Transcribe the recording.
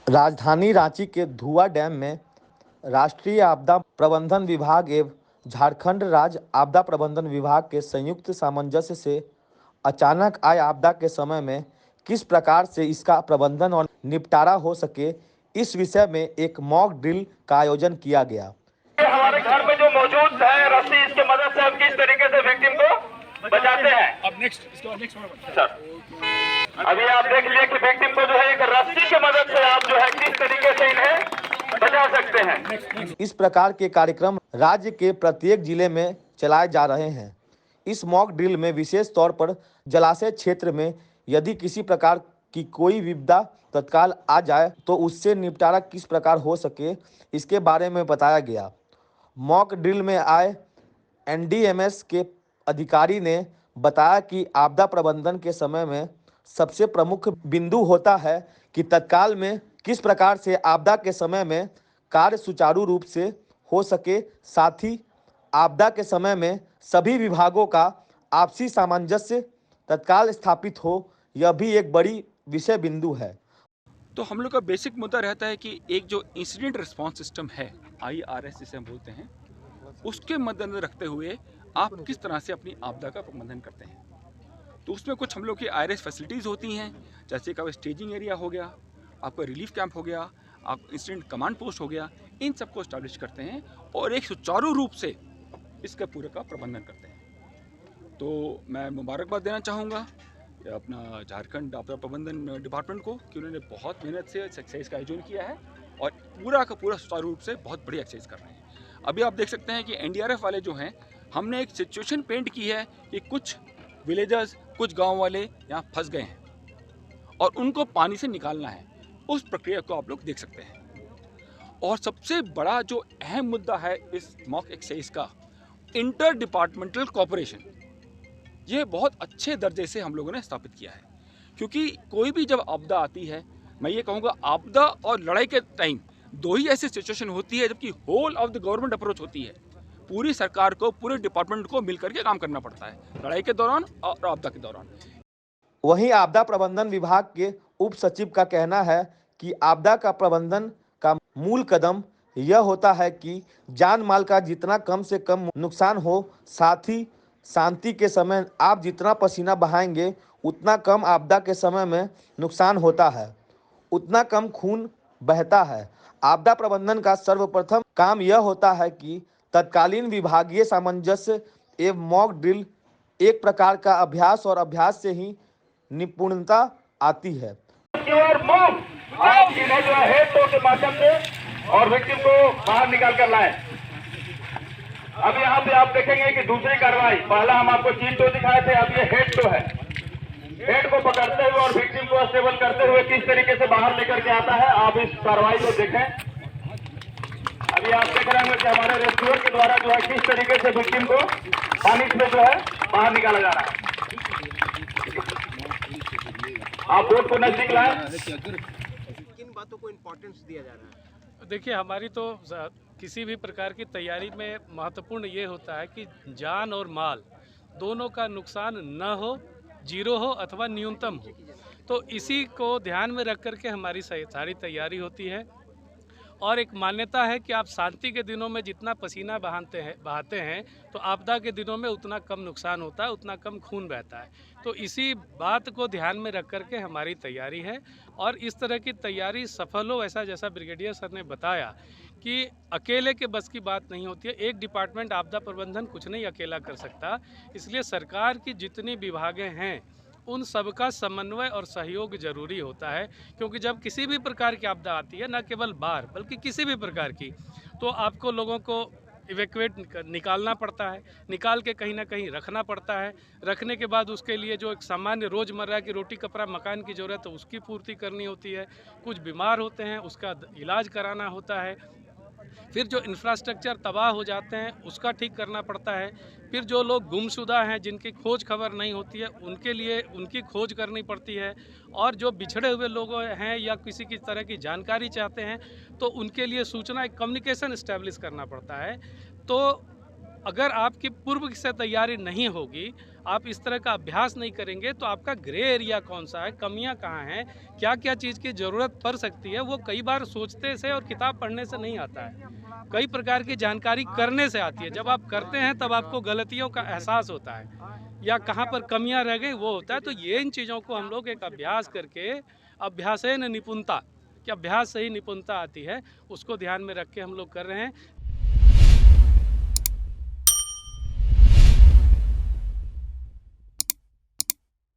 राजधानी रांची के धुआ डैम में राष्ट्रीय आपदा प्रबंधन विभाग एवं झारखंड राज्य आपदा प्रबंधन विभाग के संयुक्त सामंजस्य से अचानक आए आपदा के समय में किस प्रकार से इसका प्रबंधन और निपटारा हो सके, इस विषय में एक मॉक ड्रिल का आयोजन किया गया। हमारे घर में जो मौजूद है रस्सी, इसके मदद से हम किस तरीके से विक्टिम को बचाते हैं। अब नेक्स्ट सर, अभी आप देख लीजिए कि विक्टिम को जो है एक रस्सी की मदद से आप जो है किस तरीके से इन्हें बचा सकते हैं। इस प्रकार के कार्यक्रम राज्य के प्रत्येक जिले में चलाए जा रहे हैं। इस मॉक ड्रिल में विशेष तौर पर जलाशय क्षेत्र में यदि किसी प्रकार की कोई विपदा तत्काल आ जाए तो उससे निपटारा किस प्रकार हो सके, इसके बारे में बताया गया। मॉक ड्रिल में आए एनडीएमएस के अधिकारी ने बताया कि आपदा प्रबंधन के समय में सबसे प्रमुख बिंदु होता है कि तत्काल में किस प्रकार से आपदा के समय में कार्य सुचारू रूप से हो सके, साथ ही आपदा के समय में सभी विभागों का आपसी सामंजस्य तत्काल स्थापित हो, यह भी एक बड़ी विषय बिंदु है। तो हम लोग का बेसिक मुद्दा रहता है कि एक जो इंसिडेंट रिस्पांस सिस्टम है, IRS जिसे हम बोलते हैं, उसके मद्देनजर रखते हुए आप किस तरह से अपनी आपदा का प्रबंधन करते हैं। तो उसमें कुछ हम लोग की IRS फैसिलिटीज़ होती हैं, जैसे कि स्टेजिंग एरिया हो गया, आपका रिलीफ कैंप हो गया, आप इंसिडेंट कमांड पोस्ट हो गया, इन सबको इस्टेब्लिश करते हैं और एक सुचारू रूप से इसका पूरे का प्रबंधन करते हैं। तो मैं मुबारकबाद देना चाहूँगा अपना झारखंड आपदा प्रबंधन डिपार्टमेंट को कि उन्होंने बहुत मेहनत से एक्सरसाइज का आयोजन किया है और पूरा का पूरा सुचारू रूप से बहुत बड़ी एक्सरसाइज कर रहे हैं। अभी आप देख सकते हैं कि NDRF वाले जो हैं, हमने एक सिचुएशन पेंट की है कि कुछ विलेजर्स, कुछ गांव वाले यहाँ फंस गए हैं और उनको पानी से निकालना है। उस प्रक्रिया को आप लोग देख सकते हैं। और सबसे बड़ा जो अहम मुद्दा है इस मॉक एक्सरसाइज का, इंटर डिपार्टमेंटल कोऑपरेशन, ये बहुत अच्छे दर्जे से हम लोगों ने स्थापित किया है। क्योंकि कोई भी जब आपदा आती है, मैं ये कहूँगा आपदा और लड़ाई के टाइम दो ही ऐसी सिचुएशन होती है जबकि whole of the government approach होती है। पूरी सरकार को, पूरे डिपार्टमेंट को मिलकर के काम करना पड़ता है, लड़ाई के दौरान और आपदा के दौरान। वहीं आपदा प्रबंधन विभाग के उप सचिव का कहना है कि आपदा का प्रबंधन का मूल कदम यह होता है कि जान माल का जितना कम से कम नुकसान हो, साथ ही शांति के समय आप जितना पसीना बहाएंगे उतना कम आपदा के समय में नुकसान होता है, उतना कम खून बहता है। आपदा प्रबंधन का सर्वप्रथम काम यह होता है कि तत्कालीन विभागीय सामंजस्य एवं मॉक ड्रिल एक प्रकार का अभ्यास और अभ्यास से ही निपुणता आती है। आप इन्हें जो है हेड टो के माध्यम से और विक्टिम को बाहर निकाल कर लाए। अब यहाँ पे आप देखेंगे कि दूसरी कार्रवाई, पहला हम आपको चीन टो दिखाए थे, अब ये हेड टो है। हेड को पकड़ते हुए और विक्टिम को स्टेबल करते हुए किस तरीके से बाहर लेकर के आता है, आप इस कार्रवाई को देखें। अभी आप देख रहे हैं कि हमारे रेस्क्यूअर के द्वारा जो है किस तरीके से विक्टिम को पानी से जो है बाहर निकाला जा रहा है। आप बोट को नजदीक लाए। किन बातों को इम्पोर्टेंस दिया जा रहा है? देखिए, हमारी तो किसी भी प्रकार की तैयारी में महत्वपूर्ण ये होता है कि जान और माल दोनों का नुकसान न हो, जीरो हो अथवा न्यूनतम हो। तो इसी को ध्यान में रख कर के हमारी सारी तैयारी होती है। और एक मान्यता है कि आप शांति के दिनों में जितना पसीना बहाते हैं तो आपदा के दिनों में उतना कम नुकसान होता है, उतना कम खून बहता है। तो इसी बात को ध्यान में रख कर के हमारी तैयारी है और इस तरह की तैयारी सफल हो, ऐसा जैसा ब्रिगेडियर सर ने बताया कि अकेले के बस की बात नहीं होती है। एक डिपार्टमेंट आपदा प्रबंधन कुछ नहीं अकेला कर सकता, इसलिए सरकार की जितनी विभागें हैं उन सबका समन्वय और सहयोग जरूरी होता है। क्योंकि जब किसी भी प्रकार की आपदा आती है, न केवल बाढ़ बल्कि किसी भी प्रकार की, तो आपको लोगों को इवैक्यूएट निकालना पड़ता है, निकाल के कहीं ना कहीं रखना पड़ता है। रखने के बाद उसके लिए जो एक सामान्य रोज़मर्रा की रोटी कपड़ा मकान की ज़रूरत है उसकी पूर्ति करनी होती है। कुछ बीमार होते हैं उसका इलाज कराना होता है। फिर जो इंफ्रास्ट्रक्चर तबाह हो जाते हैं उसका ठीक करना पड़ता है। फिर जो लोग गुमशुदा हैं, जिनकी खोज खबर नहीं होती है, उनके लिए उनकी खोज करनी पड़ती है। और जो बिछड़े हुए लोग हैं या किसी की तरह की जानकारी चाहते हैं तो उनके लिए सूचना, एक कम्युनिकेशन इस्टेब्लिश करना पड़ता है। तो अगर आपकी पूर्व से तैयारी नहीं होगी, आप इस तरह का अभ्यास नहीं करेंगे तो आपका ग्रे एरिया कौन सा है, कमियां कहाँ हैं, क्या क्या चीज़ की ज़रूरत पड़ सकती है, वो कई बार सोचते से और किताब पढ़ने से नहीं आता है। कई प्रकार की जानकारी करने से आती है। जब आप करते हैं तब आपको गलतियों का एहसास होता है या कहाँ पर कमियां रह गई वो होता है। तो ये इन चीज़ों को हम लोग एक अभ्यास करके, अभ्यासेन निपुणता कि अभ्यास से ही निपुणता आती है, उसको ध्यान में रख के हम लोग कर रहे हैं।